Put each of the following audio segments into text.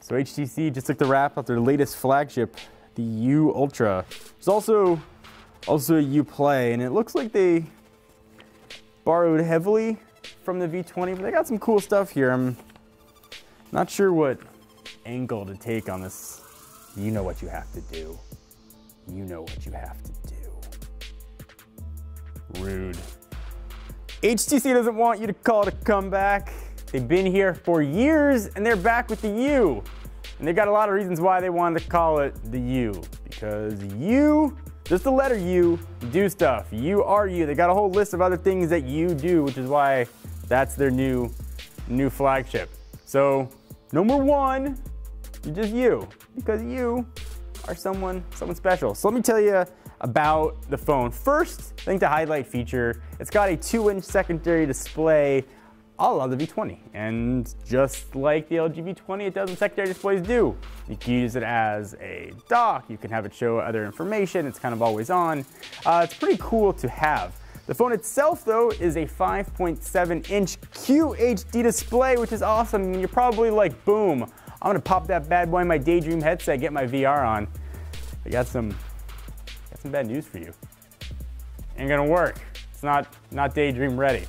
So HTC just took the wrap off their latest flagship, the U Ultra. There's also a U Play, and it looks like they borrowed heavily from the V20, but they got some cool stuff here. I'm not sure what angle to take on this. You know what you have to do. You know what you have to do. Rude. HTC doesn't want you to call it a comeback. They've been here for years, and they're back with the U. And they've got a lot of reasons why they wanted to call it the U. Because you, just the letter U, do stuff. You are you. They got a whole list of other things that you do, which is why that's their new flagship. So, number one, you're just you. Because you are someone special. So let me tell you about the phone. First, I think the highlight feature, it's got a 2-inch secondary display, a la the V20. And just like the LG V20, it does what secondary displays do. You can use it as a dock, you can have it show other information, it's kind of always on. It's pretty cool to have. The phone itself, though, is a 5.7-inch QHD display, which is awesome. And you're probably like, boom, I'm gonna pop that bad boy in my Daydream headset, get my VR on. I got some bad news for you. Ain't gonna work. It's not Daydream ready.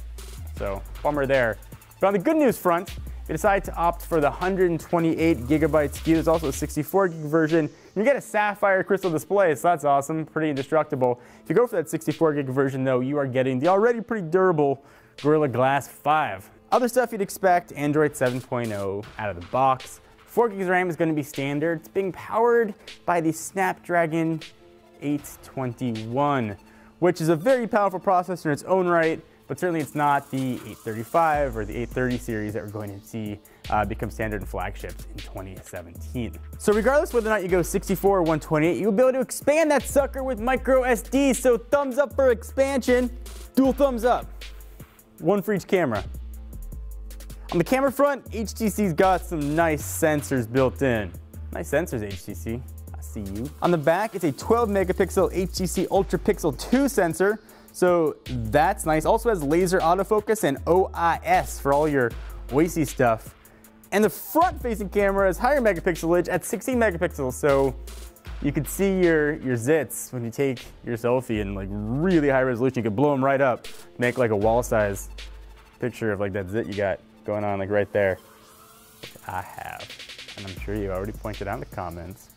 So, bummer there. But on the good news front, if you decide to opt for the 128 gigabyte SKU, there's also a 64 gig version. You get a sapphire crystal display, so that's awesome, pretty indestructible. If you go for that 64 gig version though, you are getting the already pretty durable Gorilla Glass 5. Other stuff you'd expect, Android 7.0 out of the box. 4 gigs RAM is gonna be standard. It's being powered by the Snapdragon 821, which is a very powerful processor in its own right, but certainly it's not the 835 or the 830 series that we're going to see become standard in flagships in 2017. So regardless whether or not you go 64 or 128, you'll be able to expand that sucker with micro SD, so thumbs up for expansion, dual thumbs up, one for each camera. On the camera front, HTC's got some nice sensors built in. Nice sensors, HTC. I see you. On the back, it's a 12 megapixel HTC Ultra Pixel 2 sensor. So that's nice. Also has laser autofocus and OIS for all your OISI stuff. And the front-facing camera is higher megapixelage at 16 megapixels. So you could see your zits when you take your selfie in like really high resolution. You could blow them right up, make like a wall-size picture of like that zit you got going on like right there. Which I have, and I'm sure you already pointed out in the comments.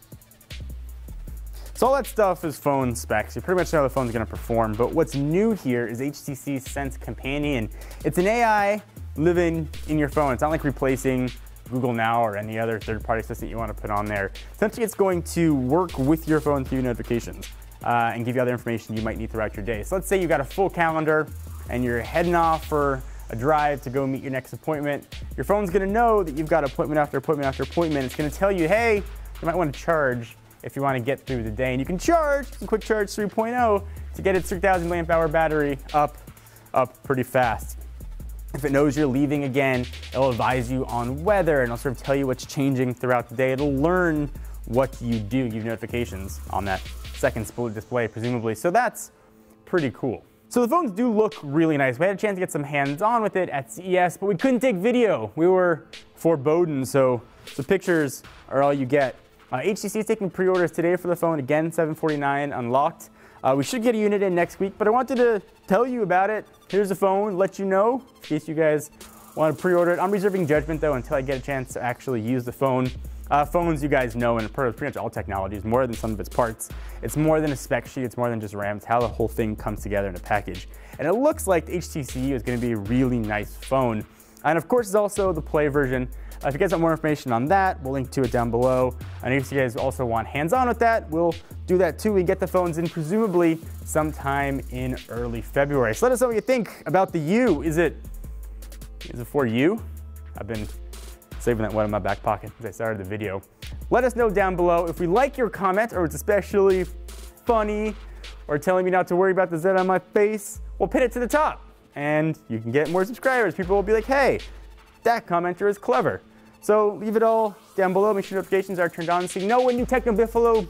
So all that stuff is phone specs. You pretty much know how the phone's gonna perform, but what's new here is HTC's Sense Companion. It's an AI living in your phone. It's not like replacing Google Now or any other third-party assistant you wanna put on there. Essentially, it's going to work with your phone through notifications and give you other information you might need throughout your day. So let's say you got a full calendar and you're heading off for a drive to go meet your next appointment. Your phone's gonna know that you've got appointment after appointment after appointment. It's gonna tell you, hey, you might wanna charge if you want to get through the day. And you can charge, Quick Charge 3.0, to get its 3,000 milliamp hour battery up pretty fast. If it knows you're leaving again, it'll advise you on weather and it'll sort of tell you what's changing throughout the day. It'll learn what you do, give notifications on that second split display, presumably. So that's pretty cool. So the phones do look really nice. We had a chance to get some hands-on with it at CES, but we couldn't take video. We were foreboding, so the pictures are all you get. HTC is taking pre-orders today for the phone, again, $749 unlocked. We should get a unit in next week, but I wanted to tell you about it. Here's the phone, let you know, in case you guys want to pre-order it. I'm reserving judgment, though, until I get a chance to actually use the phone. Phones, you guys know, and pretty much all technologies, more than some of its parts. It's more than a spec sheet, it's more than just RAM, it's how the whole thing comes together in a package. And it looks like the HTC is going to be a really nice phone. And of course, it's also the Play version. If you guys want more information on that, we'll link to it down below. And if you guys also want hands-on with that, we'll do that too. We get the phones in presumably sometime in early February. So let us know what you think about the U. Is it for you? I've been saving that one in my back pocket since I started the video. Let us know down below if we like your comment or it's especially funny or telling me not to worry about the Z on my face. We'll pin it to the top and you can get more subscribers. People will be like, hey, that commenter is clever. So leave it all down below. Make sure notifications are turned on so you know when new Techno Biffalo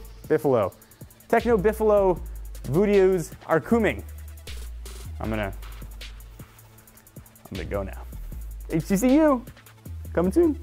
videos are coming. I'm gonna go now. HTCU, coming soon.